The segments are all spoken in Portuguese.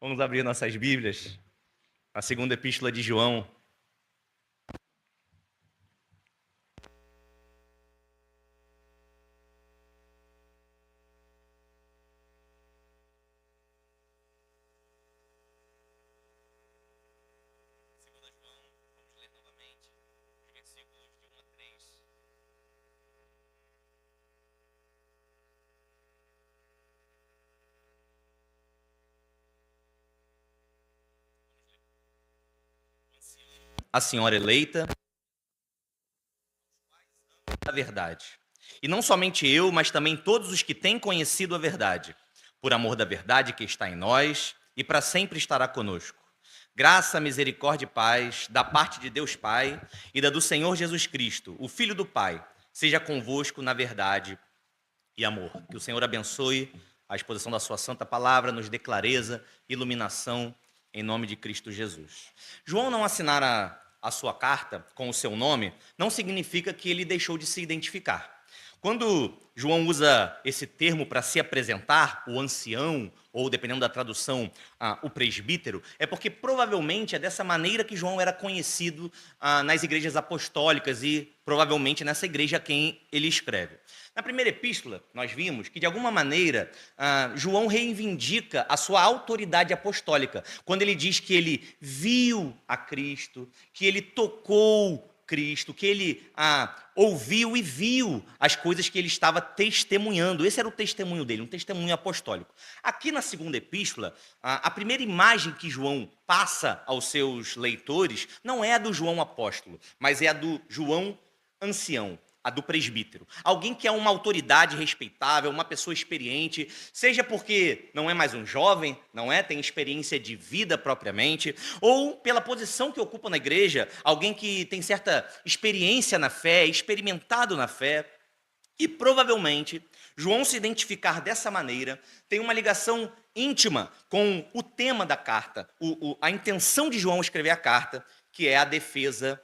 Vamos abrir nossas Bíblias, a segunda epístola de João. Segunda João, vamos ler novamente os versículos de 1 a 3. A senhora eleita, a verdade. E não somente eu, mas também todos os que têm conhecido a verdade, por amor da verdade que está em nós e para sempre estará conosco. Graça, misericórdia e paz da parte de Deus Pai e da do Senhor Jesus Cristo, o Filho do Pai, seja convosco na verdade e amor. Que o Senhor abençoe a exposição da sua santa palavra, nos dê clareza, iluminação, em nome de Cristo Jesus. João não assinara a sua carta com o seu nome, não significa que ele deixou de se identificar. Quando João usa esse termo para se apresentar, o ancião, ou dependendo da tradução, o presbítero, é porque provavelmente é dessa maneira que João era conhecido nas igrejas apostólicas e provavelmente nessa igreja a quem ele escreve. Na primeira epístola, nós vimos que, de alguma maneira, João reivindica a sua autoridade apostólica, quando ele diz que ele viu a Cristo, que ele tocou Cristo, que ele ouviu e viu as coisas que ele estava testemunhando. Esse era o testemunho dele, um testemunho apostólico. Aqui na segunda epístola, a primeira imagem que João passa aos seus leitores não é a do João apóstolo, mas é a do João ancião, a do presbítero. Alguém que é uma autoridade respeitável, uma pessoa experiente, seja porque não é mais um jovem, não é? Tem experiência de vida propriamente, ou pela posição que ocupa na igreja, alguém que tem certa experiência na fé, experimentado na fé. E provavelmente, João se identificar dessa maneira tem uma ligação íntima com o tema da carta, a intenção de João escrever a carta, que é a defesa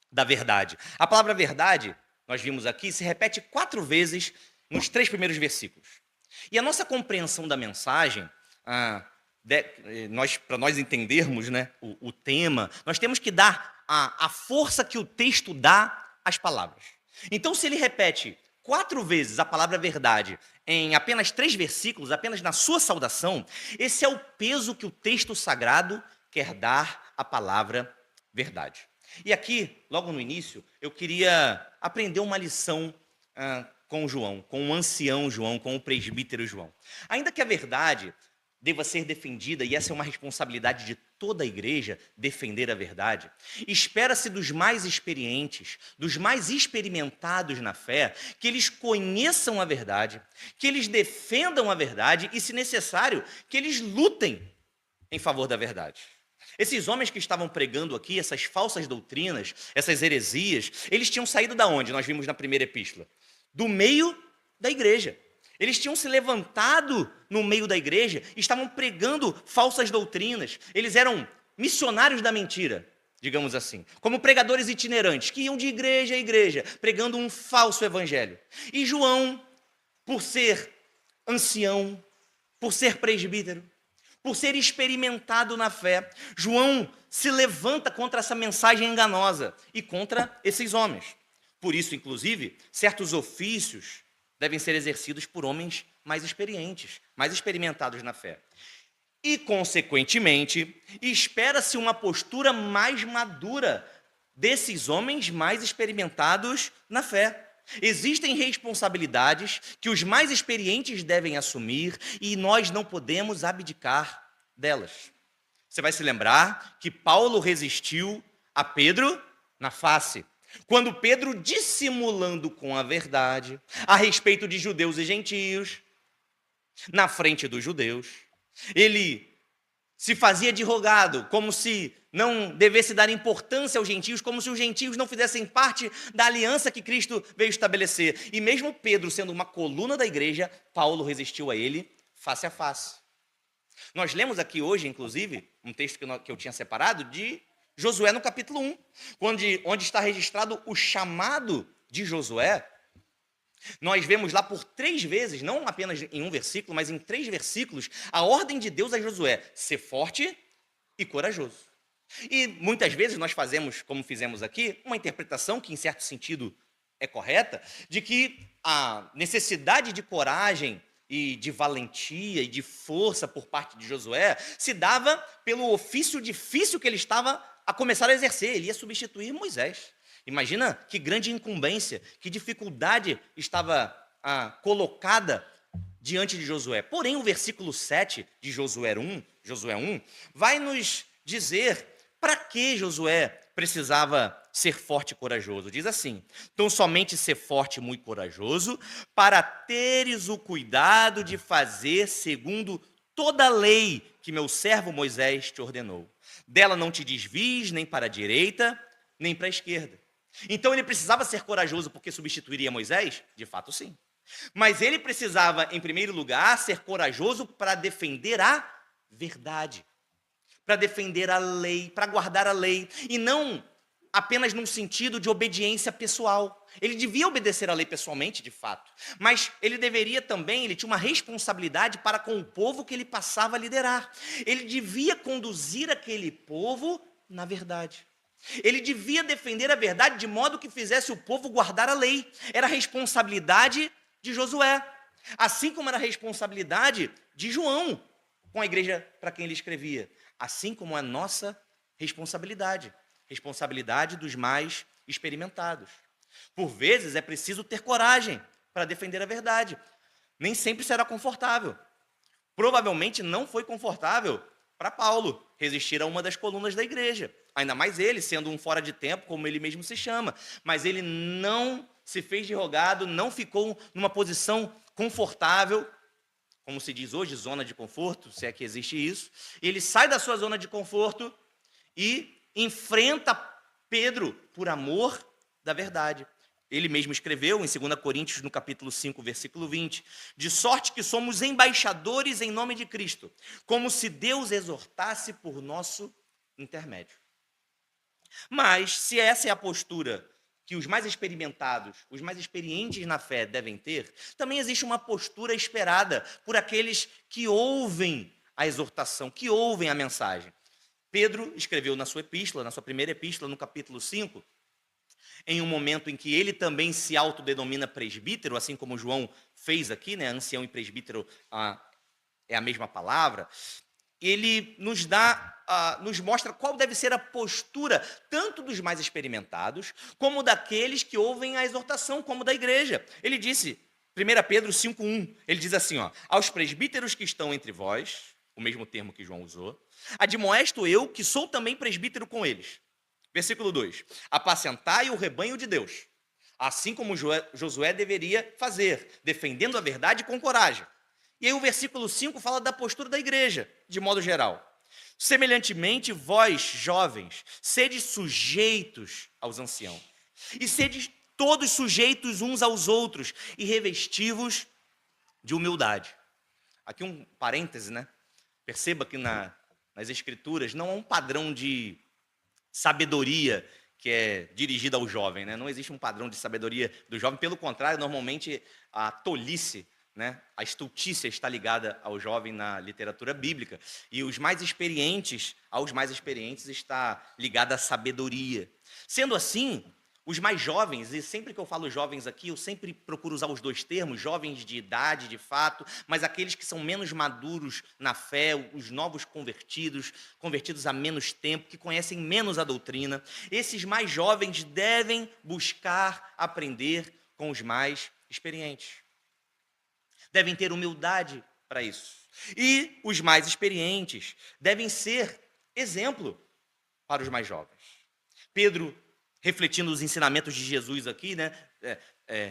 da verdade. A palavra verdade, nós vimos aqui, se repete 4 vezes nos 3 primeiros versículos. E a nossa compreensão da mensagem, para nós entendermos, né, o tema, nós temos que dar a força que o texto dá às palavras. Então, se ele repete 4 vezes a palavra verdade em apenas 3 versículos, apenas na sua saudação, esse é o peso que o texto sagrado quer dar à palavra verdade. E aqui, logo no início, eu queria aprender uma lição com João, com o ancião João, com o presbítero João. Ainda que a verdade deva ser defendida, e essa é uma responsabilidade de toda a igreja, defender a verdade, espera-se dos mais experientes, dos mais experimentados na fé, que eles conheçam a verdade, que eles defendam a verdade e, se necessário, que eles lutem em favor da verdade. Esses homens que estavam pregando aqui, essas falsas doutrinas, essas heresias, eles tinham saído da onde? Nós vimos na primeira epístola. Do meio da igreja. Eles tinham se levantado no meio da igreja e estavam pregando falsas doutrinas. Eles eram missionários da mentira, digamos assim. Como pregadores itinerantes, que iam de igreja a igreja, pregando um falso evangelho. E João, por ser ancião, por ser presbítero, por ser experimentado na fé, João se levanta contra essa mensagem enganosa e contra esses homens. Por isso, inclusive, certos ofícios devem ser exercidos por homens mais experientes, mais experimentados na fé. E, consequentemente, espera-se uma postura mais madura desses homens mais experimentados na fé. Existem responsabilidades que os mais experientes devem assumir e nós não podemos abdicar delas. Você vai se lembrar que Paulo resistiu a Pedro na face. Quando Pedro, dissimulando com a verdade a respeito de judeus e gentios, na frente dos judeus, ele se fazia de rogado, como se não devesse dar importância aos gentios, como se os gentios não fizessem parte da aliança que Cristo veio estabelecer. E mesmo Pedro, sendo uma coluna da igreja, Paulo resistiu a ele face a face. Nós lemos aqui hoje, inclusive, um texto que eu tinha separado, de Josué no capítulo 1, onde está registrado o chamado de Josué Nós vemos lá por 3 vezes, não apenas em um versículo, mas em 3 versículos, a ordem de Deus a Josué: ser forte e corajoso. E muitas vezes nós fazemos, como fizemos aqui, uma interpretação que em certo sentido é correta, de que a necessidade de coragem e de valentia e de força por parte de Josué se dava pelo ofício difícil que ele estava a começar a exercer. Ele ia substituir Moisés. Imagina que grande incumbência, que dificuldade estava colocada diante de Josué. Porém, o versículo 7 de Josué 1, vai nos dizer para que Josué precisava ser forte e corajoso. Diz assim: então somente ser forte e muito corajoso, para teres o cuidado de fazer segundo toda a lei que meu servo Moisés te ordenou. Dela não te desvies nem para a direita, nem para a esquerda. Então ele precisava ser corajoso porque substituiria Moisés? De fato, sim. Mas ele precisava, em primeiro lugar, ser corajoso para defender a verdade, para defender a lei, para guardar a lei, e não apenas num sentido de obediência pessoal. Ele devia obedecer a lei pessoalmente, de fato, mas ele deveria também, ele tinha uma responsabilidade para com o povo que ele passava a liderar. Ele devia conduzir aquele povo na verdade. Ele devia defender a verdade de modo que fizesse o povo guardar a lei. Era responsabilidade de Josué, assim como era responsabilidade de João com a igreja para quem ele escrevia, assim como a nossa responsabilidade dos mais experimentados. Por vezes é preciso ter coragem para defender a verdade. Nem sempre será confortável. Provavelmente não foi confortável para Paulo resistir a uma das colunas da igreja. Ainda mais ele, sendo um fora de tempo, como ele mesmo se chama. Mas ele não se fez de rogado, não ficou numa posição confortável, como se diz hoje, zona de conforto, se é que existe isso. Ele sai da sua zona de conforto e enfrenta Pedro por amor da verdade. Ele mesmo escreveu em 2 Coríntios, no capítulo 5, versículo 20, de sorte que somos embaixadores em nome de Cristo, como se Deus exortasse por nosso intermédio. Mas, se essa é a postura que os mais experimentados, os mais experientes na fé devem ter, também existe uma postura esperada por aqueles que ouvem a exortação, que ouvem a mensagem. Pedro escreveu na sua epístola, na sua primeira epístola, no capítulo 5, em um momento em que ele também se autodenomina presbítero, assim como João fez aqui, né? Ancião e presbítero é a mesma palavra. Ele nos mostra qual deve ser a postura, tanto dos mais experimentados, como daqueles que ouvem a exortação, como da igreja. Ele disse, 1 Pedro 5,1, ele diz assim, aos presbíteros que estão entre vós, o mesmo termo que João usou, admoesto eu, que sou também presbítero com eles. Versículo 2, apacentai o rebanho de Deus, assim como Josué deveria fazer, defendendo a verdade com coragem. E aí o versículo 5 fala da postura da igreja, de modo geral. Semelhantemente, vós, jovens, sede sujeitos aos anciãos, e sede todos sujeitos uns aos outros, e revestivos de humildade. Aqui um parêntese, né? Perceba que nas escrituras não há um padrão de sabedoria que é dirigida ao jovem, né? Não existe um padrão de sabedoria do jovem, pelo contrário, normalmente a tolice, né? A estultícia está ligada ao jovem na literatura bíblica, e aos mais experientes está ligada à sabedoria. Sendo assim, os mais jovens, e sempre que eu falo jovens aqui, eu sempre procuro usar os dois termos, jovens de idade, de fato, mas aqueles que são menos maduros na fé, os novos convertidos há menos tempo, que conhecem menos a doutrina, esses mais jovens devem buscar aprender com os mais experientes. Devem ter humildade para isso. E os mais experientes devem ser exemplo para os mais jovens. Pedro, refletindo os ensinamentos de Jesus aqui, né,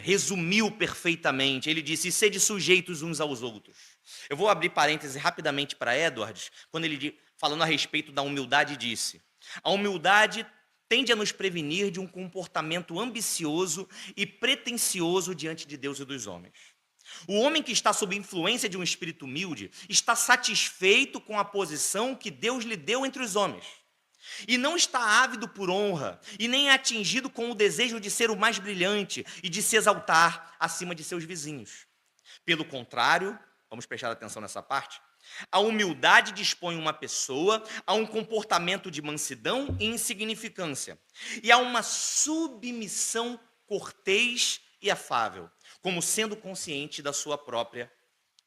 resumiu perfeitamente. Ele disse, sede sujeitos uns aos outros. Eu vou abrir parêntese rapidamente para Edwards, quando ele, falando a respeito da humildade, disse, a humildade tende a nos prevenir de um comportamento ambicioso e pretensioso diante de Deus e dos homens. O homem que está sob influência de um espírito humilde está satisfeito com a posição que Deus lhe deu entre os homens. E não está ávido por honra, e nem é atingido com o desejo de ser o mais brilhante e de se exaltar acima de seus vizinhos. Pelo contrário, vamos prestar atenção nessa parte, a humildade dispõe uma pessoa a um comportamento de mansidão e insignificância, e a uma submissão cortês e afável, como sendo consciente da sua própria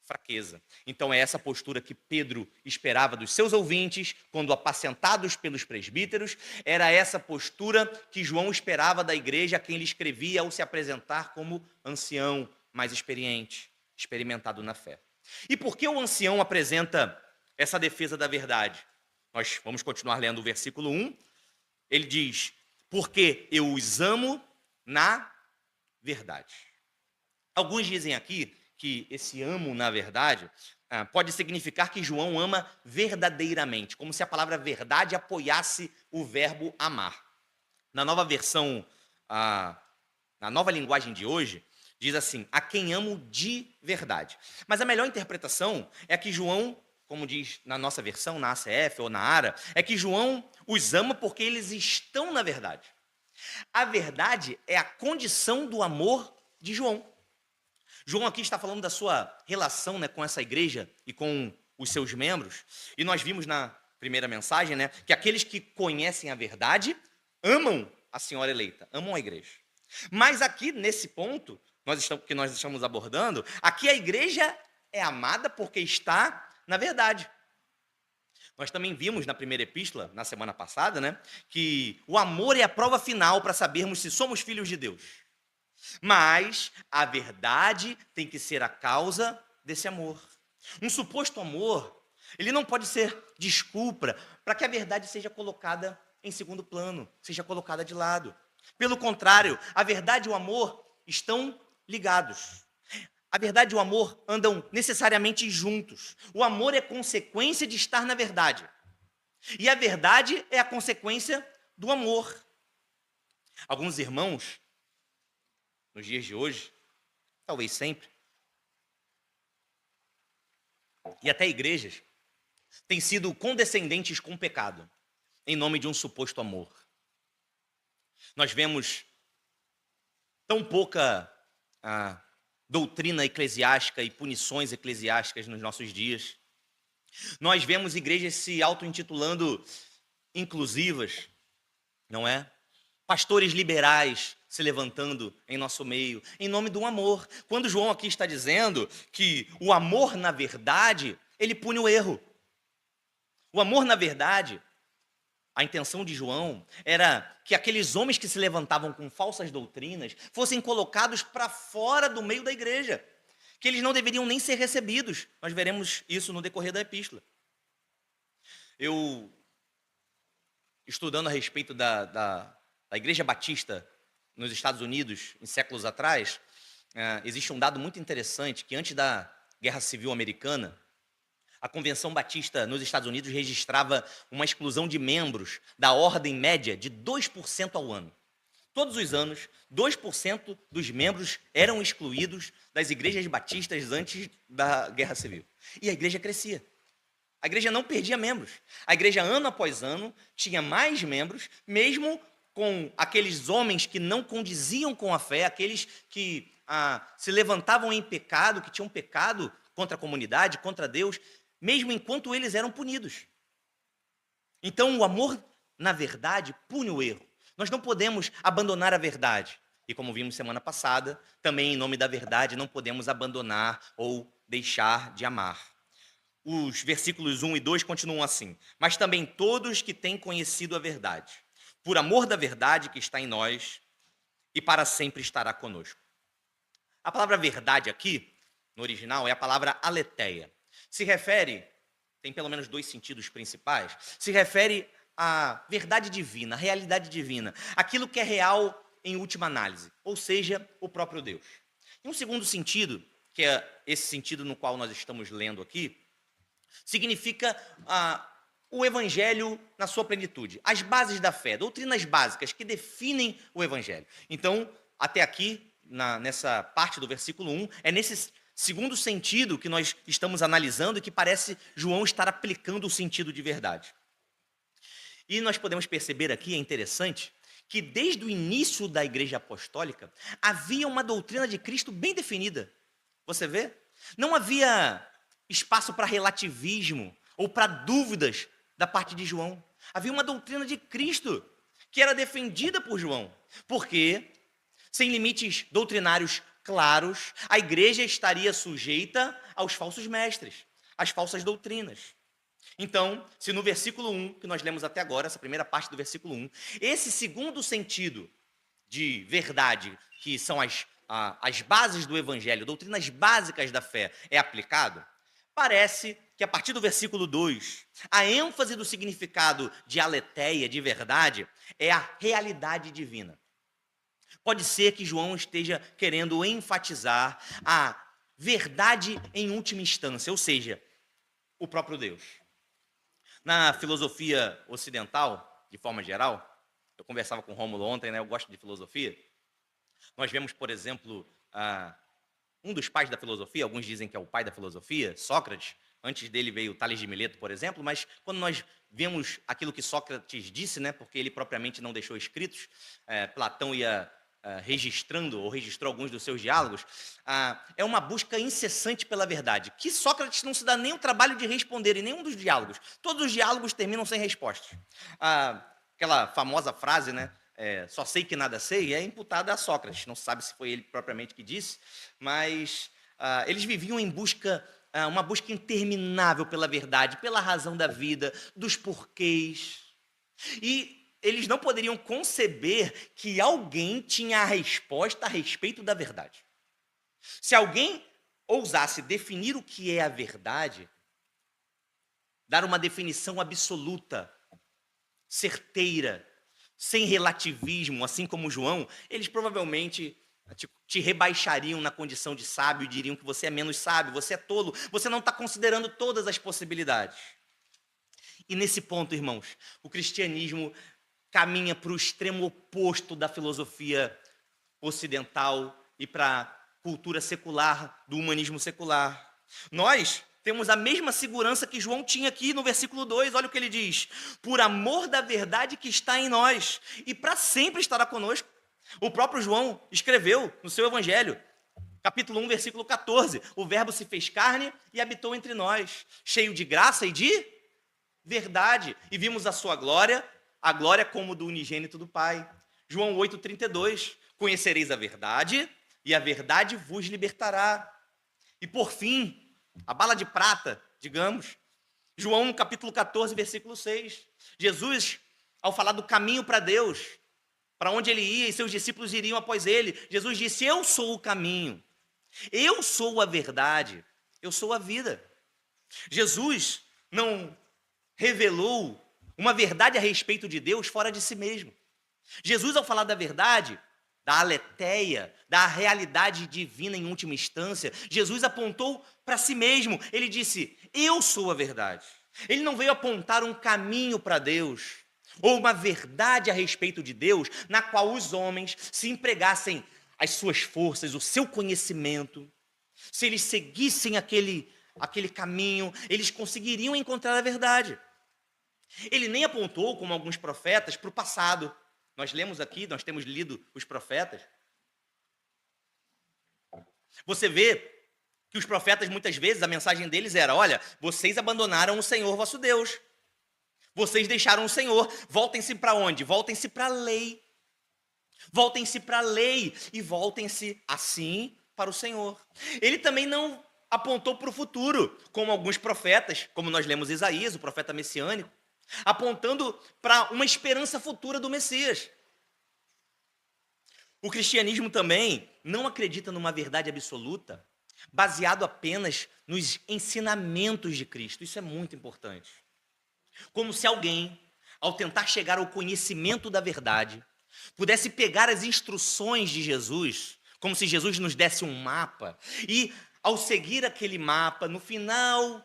fraqueza. Então é essa postura que Pedro esperava dos seus ouvintes, quando apacentados pelos presbíteros, era essa postura que João esperava da igreja a quem ele escrevia ao se apresentar como ancião mais experiente, experimentado na fé. E por que o ancião apresenta essa defesa da verdade? Nós vamos continuar lendo o versículo 1. Ele diz: porque eu os amo na verdade. Alguns dizem aqui que esse amo na verdade pode significar que João ama verdadeiramente, como se a palavra verdade apoiasse o verbo amar. Na nova versão, na nova linguagem de hoje, diz assim: a quem amo de verdade. Mas a melhor interpretação é que João, como diz na nossa versão, na ACF ou na ARA, é que João os ama porque eles estão na verdade. A verdade é a condição do amor de João. João aqui está falando da sua relação, com essa igreja e com os seus membros. E nós vimos na primeira mensagem, que aqueles que conhecem a verdade amam a senhora eleita, amam a igreja. Mas aqui, nesse ponto que nós estamos abordando, aqui a igreja é amada porque está na verdade. Nós também vimos na primeira epístola, na semana passada, que o amor é a prova final para sabermos se somos filhos de Deus. Mas a verdade tem que ser a causa desse amor. Um suposto amor, ele não pode ser desculpa para que a verdade seja colocada em segundo plano, seja colocada de lado. Pelo contrário, a verdade e o amor estão ligados. A verdade e o amor andam necessariamente juntos. O amor é consequência de estar na verdade. E a verdade é a consequência do amor. Alguns irmãos, nos dias de hoje, talvez sempre, e até igrejas, têm sido condescendentes com o pecado, em nome de um suposto amor. Nós vemos tão pouca doutrina eclesiástica e punições eclesiásticas nos nossos dias. Nós vemos igrejas se auto-intitulando inclusivas, não é? Pastores liberais se levantando em nosso meio, em nome do amor. Quando João aqui está dizendo que o amor, na verdade, ele pune o erro. O amor, na verdade, a intenção de João era que aqueles homens que se levantavam com falsas doutrinas fossem colocados para fora do meio da igreja, que eles não deveriam nem ser recebidos. Nós veremos isso no decorrer da epístola. Eu, estudando a respeito da Igreja Batista nos Estados Unidos, em séculos atrás, existe um dado muito interessante, que antes da Guerra Civil Americana, a Convenção Batista nos Estados Unidos registrava uma exclusão de membros da ordem média de 2% ao ano. Todos os anos, 2% dos membros eram excluídos das igrejas batistas antes da Guerra Civil. E a igreja crescia. A igreja não perdia membros. A igreja, ano após ano, tinha mais membros, mesmo com aqueles homens que não condiziam com a fé, aqueles que se levantavam em pecado, que tinham pecado contra a comunidade, contra Deus, mesmo enquanto eles eram punidos. Então, o amor, na verdade, pune o erro. Nós não podemos abandonar a verdade. E como vimos semana passada, também em nome da verdade não podemos abandonar ou deixar de amar. Os versículos 1 e 2 continuam assim: mas também todos que têm conhecido a verdade, por amor da verdade que está em nós, e para sempre estará conosco. A palavra verdade aqui, no original, é a palavra aletheia. Se refere, tem pelo menos dois sentidos principais, se refere à verdade divina, à realidade divina, aquilo que é real em última análise, ou seja, o próprio Deus. E um segundo sentido, que é esse sentido no qual nós estamos lendo aqui, significa o evangelho na sua plenitude, as bases da fé, doutrinas básicas que definem o evangelho. Então, até aqui, nessa parte do versículo 1, é nesse segundo sentido que nós estamos analisando e que parece João estar aplicando o sentido de verdade. E nós podemos perceber aqui, é interessante, que desde o início da igreja apostólica, havia uma doutrina de Cristo bem definida. Você vê? Não havia espaço para relativismo ou para dúvidas da parte de João. Havia uma doutrina de Cristo que era defendida por João. Porque, sem limites doutrinários claros, a igreja estaria sujeita aos falsos mestres, às falsas doutrinas. Então, se no versículo 1, que nós lemos até agora, essa primeira parte do versículo 1, esse segundo sentido de verdade, que são as bases do evangelho, doutrinas básicas da fé, é aplicado, parece que a partir do versículo 2, a ênfase do significado de aletheia, de verdade, é a realidade divina. Pode ser que João esteja querendo enfatizar a verdade em última instância, ou seja, o próprio Deus. Na filosofia ocidental, de forma geral, eu conversava com o Rômulo ontem, né? Eu gosto de filosofia. Nós vemos, por exemplo, um dos pais da filosofia, alguns dizem que é o pai da filosofia, Sócrates. Antes dele veio Tales de Mileto, por exemplo, mas quando nós vemos aquilo que Sócrates disse, né, porque ele propriamente não deixou escritos, Platão ia registrando ou registrou alguns dos seus diálogos, é uma busca incessante pela verdade, que Sócrates não se dá nem o trabalho de responder em nenhum dos diálogos. Todos os diálogos terminam sem respostas. Aquela famosa frase, né, só sei que nada sei, é imputada a Sócrates. Não se sabe se foi ele propriamente que disse, mas eles viviam em busca, uma busca interminável pela verdade, pela razão da vida, dos porquês. E eles não poderiam conceber que alguém tinha a resposta a respeito da verdade. Se alguém ousasse definir o que é a verdade, dar uma definição absoluta, certeira, sem relativismo, assim como João, eles provavelmente te rebaixariam na condição de sábio e diriam que você é menos sábio, você é tolo, você não está considerando todas as possibilidades. E nesse ponto, irmãos, o cristianismo caminha para o extremo oposto da filosofia ocidental e para a cultura secular, do humanismo secular. Nós temos a mesma segurança que João tinha aqui no versículo 2, olha o que ele diz: por amor da verdade que está em nós, e para sempre estará conosco. O próprio João escreveu no seu evangelho, capítulo 1, versículo 14, o verbo se fez carne e habitou entre nós, cheio de graça e de verdade, e vimos a sua glória, a glória como do unigênito do Pai. João 8,32, conhecereis a verdade, e a verdade vos libertará. E por fim, a bala de prata, digamos, João capítulo 14, versículo 6. Jesus, ao falar do caminho para Deus, para onde ele ia e seus discípulos iriam após ele, Jesus disse: eu sou o caminho, eu sou a verdade, eu sou a vida. Jesus não revelou uma verdade a respeito de Deus fora de si mesmo. Jesus, ao falar da verdade, da aletheia, da realidade divina em última instância, Jesus apontou para si mesmo. Ele disse: eu sou a verdade. Ele não veio apontar um caminho para Deus, ou uma verdade a respeito de Deus, na qual os homens se empregassem as suas forças, o seu conhecimento. Se eles seguissem aquele caminho, eles conseguiriam encontrar a verdade. Ele nem apontou, como alguns profetas, para o passado. Nós lemos aqui, nós temos lido os profetas. Você vê que os profetas, muitas vezes, a mensagem deles era: olha, vocês abandonaram o Senhor vosso Deus. Vocês deixaram o Senhor. Voltem-se para onde? Voltem-se para a lei. Voltem-se para a lei e voltem-se, assim, para o Senhor. Ele também não apontou para o futuro, como alguns profetas, como nós lemos Isaías, o profeta messiânico, apontando para uma esperança futura do Messias. O cristianismo também não acredita numa verdade absoluta, baseado apenas nos ensinamentos de Cristo. Isso é muito importante. Como se alguém, ao tentar chegar ao conhecimento da verdade, pudesse pegar as instruções de Jesus, como se Jesus nos desse um mapa, e ao seguir aquele mapa, no final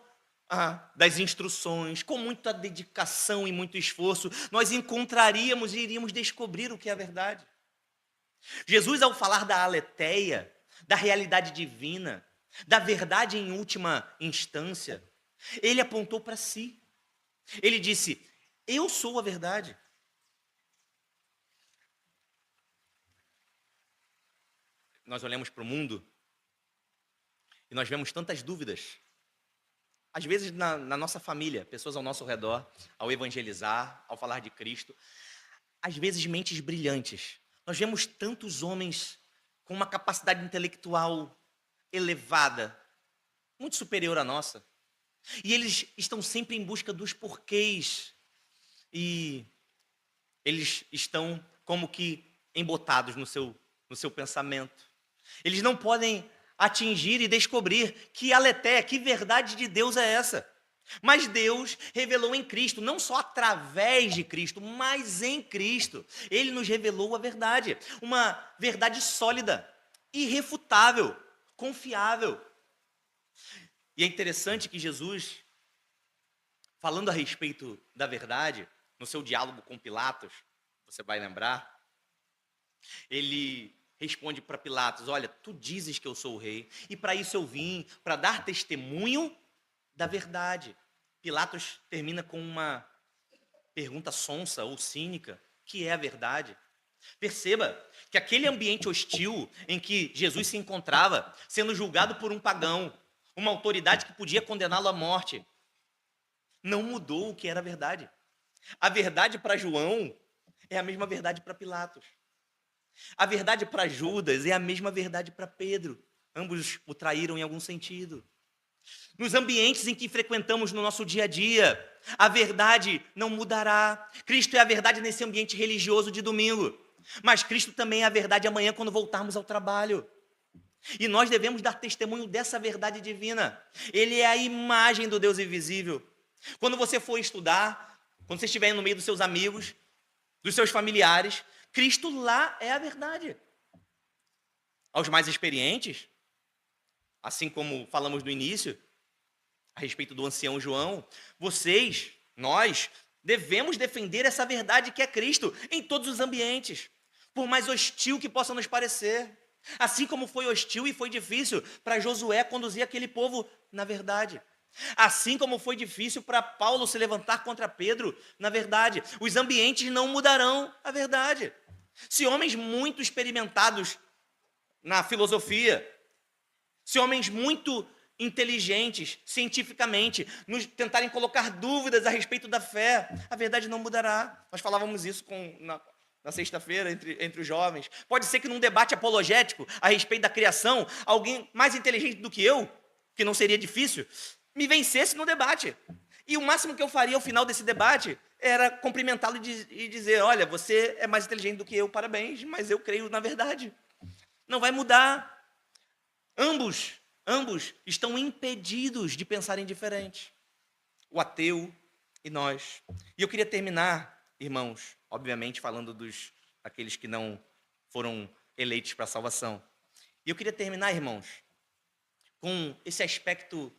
das instruções, com muita dedicação e muito esforço, nós encontraríamos e iríamos descobrir o que é a verdade. Jesus, ao falar da aletheia, da realidade divina, da verdade em última instância, ele apontou para si. Ele disse: Eu sou a verdade. Nós olhamos para o mundo e nós vemos tantas dúvidas. Às vezes na nossa família, pessoas ao nosso redor, ao evangelizar, ao falar de Cristo, às vezes mentes brilhantes. Nós vemos tantos homens com uma capacidade intelectual elevada, muito superior à nossa. E eles estão sempre em busca dos porquês. E eles estão como que embotados no seu pensamento. Eles não podem atingir e descobrir que aletéia, que verdade de Deus é essa. Mas Deus revelou em Cristo, não só através de Cristo, mas em Cristo. Ele nos revelou a verdade, uma verdade sólida, irrefutável, confiável. E é interessante que Jesus, falando a respeito da verdade, no seu diálogo com Pilatos, você vai lembrar, ele responde para Pilatos: olha, tu dizes que eu sou o rei, e para isso eu vim, para dar testemunho da verdade. Pilatos termina com uma pergunta sonsa ou cínica: que é a verdade? Perceba que aquele ambiente hostil em que Jesus se encontrava, sendo julgado por um pagão, uma autoridade que podia condená-lo à morte, não mudou o que era a verdade. A verdade para João é a mesma verdade para Pilatos. A verdade para Judas é a mesma verdade para Pedro. Ambos o traíram em algum sentido. Nos ambientes em que frequentamos no nosso dia a dia, a verdade não mudará. Cristo é a verdade nesse ambiente religioso de domingo, mas Cristo também é a verdade amanhã quando voltarmos ao trabalho. E nós devemos dar testemunho dessa verdade divina. Ele é a imagem do Deus invisível. Quando você for estudar, quando você estiver no meio dos seus amigos, dos seus familiares, Cristo lá é a verdade. Aos mais experientes, assim como falamos no início, a respeito do ancião João, vocês, nós, devemos defender essa verdade que é Cristo em todos os ambientes, por mais hostil que possa nos parecer. Assim como foi hostil e foi difícil para Josué conduzir aquele povo na verdade. Assim como foi difícil para Paulo se levantar contra Pedro, na verdade. Os ambientes não mudarão a verdade. Se homens muito experimentados na filosofia, se homens muito inteligentes cientificamente nos tentarem colocar dúvidas a respeito da fé, a verdade não mudará. Nós falávamos isso na sexta-feira entre os jovens. Pode ser que num debate apologético a respeito da criação, alguém mais inteligente do que eu, que não seria difícil, me vencesse no debate. E o máximo que eu faria ao final desse debate era cumprimentá-lo e dizer: olha, você é mais inteligente do que eu, parabéns, mas eu creio na verdade. Não vai mudar. Ambos estão impedidos de pensarem diferente. O ateu e nós. E eu queria terminar, irmãos, obviamente falando daqueles que não foram eleitos para a salvação. E eu queria terminar, irmãos, com esse aspecto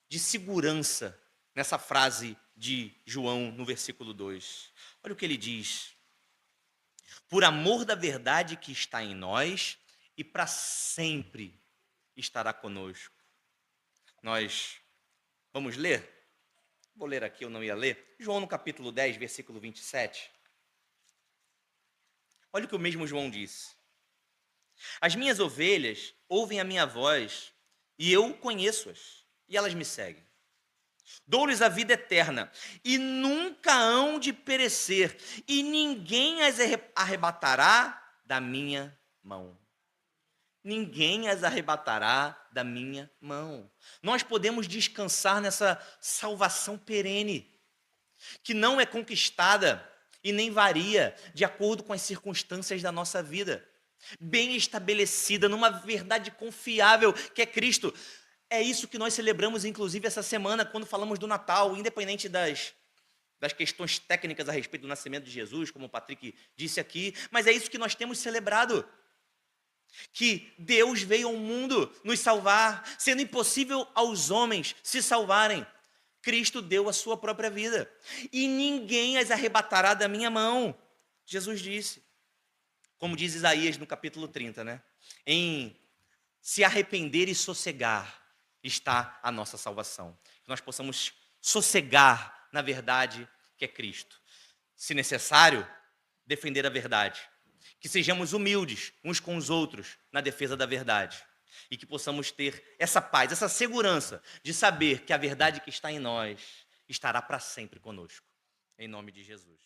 de segurança nessa frase de João no versículo 2. Olha o que ele diz: por amor da verdade que está em nós e para sempre estará conosco. Nós vamos ler? Vou ler aqui, eu não ia ler. João no capítulo 10, versículo 27. Olha o que o mesmo João disse: as minhas ovelhas ouvem a minha voz e eu conheço-as, e elas me seguem. Dou-lhes a vida eterna, e nunca hão de perecer, e ninguém as arrebatará da minha mão. Ninguém as arrebatará da minha mão. Nós podemos descansar nessa salvação perene, que não é conquistada e nem varia de acordo com as circunstâncias da nossa vida. Bem estabelecida numa verdade confiável que é Cristo. É isso que nós celebramos, inclusive, essa semana, quando falamos do Natal, independente das questões técnicas a respeito do nascimento de Jesus, como o Patrick disse aqui, mas é isso que nós temos celebrado. Que Deus veio ao mundo nos salvar, sendo impossível aos homens se salvarem. Cristo deu a sua própria vida, e ninguém as arrebatará da minha mão. Jesus disse, como diz Isaías no capítulo 30, né? Em se arrepender e sossegar está a nossa salvação. Que nós possamos sossegar na verdade que é Cristo. Se necessário, defender a verdade. Que sejamos humildes uns com os outros na defesa da verdade. E que possamos ter essa paz, essa segurança de saber que a verdade que está em nós estará para sempre conosco. Em nome de Jesus.